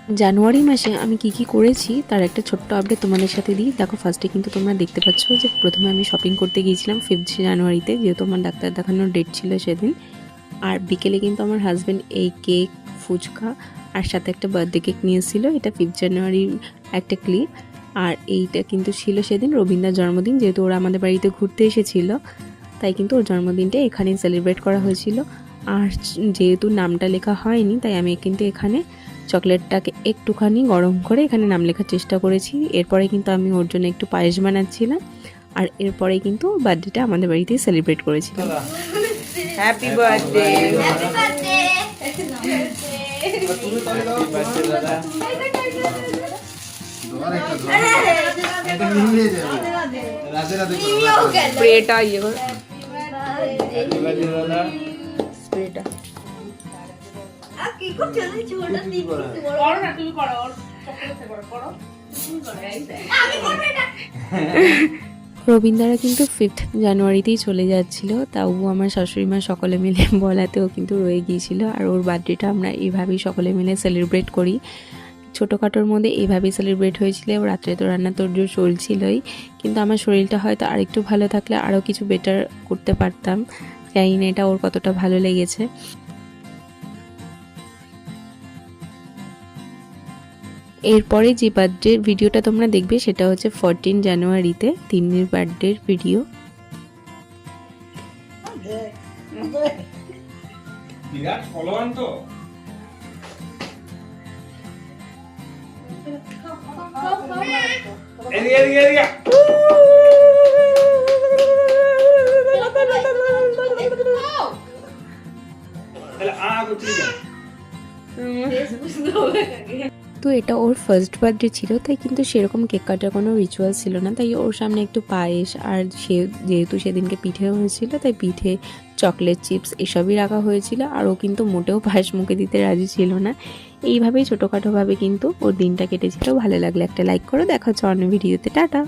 জানুয়ারি মাসে আমি কি করেছি তার একটা ছোট্ট আপডেট তোমাদের সাথে দিই। দেখো, ফার্স্টে কিন্তু তোমরা দেখতে পাচ্ছ যে প্রথমে আমি শপিং করতে গিয়েছিলাম 5 জানুয়ারিতে, যেহেতু আমার ডাক্তার দেখানোর ডেট ছিল সেদিন। আর বিকেলে কিন্তু আমার হাজব্যান্ড এই কেক, ফুচকা আর সাথে একটা বার্থডে কেক নিয়েছিল। এটা 5 জানুয়ারির একটা ক্লিপ। আর এইটা কিন্তু ছিল সেদিন রবীন্দ্রার জন্মদিন, যেহেতু ওরা আমাদের বাড়িতে ঘুরতে এসেছিল, তাই কিন্তু ওর জন্মদিনটা এখানেই সেলিব্রেট করা হয়েছিল। আর যেহেতু নামটা লেখা হয়নি, তাই আমি কিন্তু এখানে চকলেটটাকে একটুখানি গরম করে এখানে নাম লেখার চেষ্টা করেছি। এরপরে কিন্তু আমি ওর জন্য একটু পায়েস বানাচ্ছিলাম। আর এরপরে কিন্তু বার্থডেটা আমাদের বাড়িতেই সেলিব্রেট করেছিলাম। Happy birthday. স্প্রেটা ইয়ে কর, স্প্রেটা রবীন্দ্ররা কিন্তু 5 জানুয়ারিতেই চলে যাচ্ছিল, তাও আমার শাশুড়ি মা সকলে মিলে বলাতেও কিন্তু রয়ে গিয়েছিল। আর ওর বার্থডেটা আমরা এইভাবেই সকলে মিলে সেলিব্রেট করি। ছোটোখাটোর মধ্যে এইভাবেই সেলিব্রেট হয়েছিল। রাত্রে তো রান্না তোড়জোড় চলছিলই, কিন্তু আমার শরীরটা হয়তো আরেকটু ভালো থাকলে আরও কিছু বেটার করতে পারতাম। জানি না এটা ওর কতটা ভালো লেগেছে। এরপরে যে বার্থডের ভিডিওটা তোমরা দেখবে সেটা হচ্ছে 14 জানুয়ারিতে তিন্নির বার্থডের ভিডিও। বিরাট ফলোয়ান তো। এদিকে এদিকে এদিকে। তাহলে করছি না। তো এটা ওর ফার্স্ট বার্থডে ছিল, তাই কিন্তু সেরকম কেক কাটার কোনো রিচুয়াল ছিল না। তাই ওর সামনে একটু পায়েস আর যেহেতু সেদিনকে পিঠে হয়েছিল, তাই পিঠে, চকলেট চিপস এসবই রাখা হয়েছিল। আর ও কিন্তু মোটেও পায়েস মুখে দিতে রাজি ছিল না। এইভাবেই ছোটোখাটোভাবে কিন্তু ওর দিনটা কেটেছিল। ভালো লাগলে একটা লাইক করো। দেখা হচ্ছে অন্য ভিডিওতে। টাটা।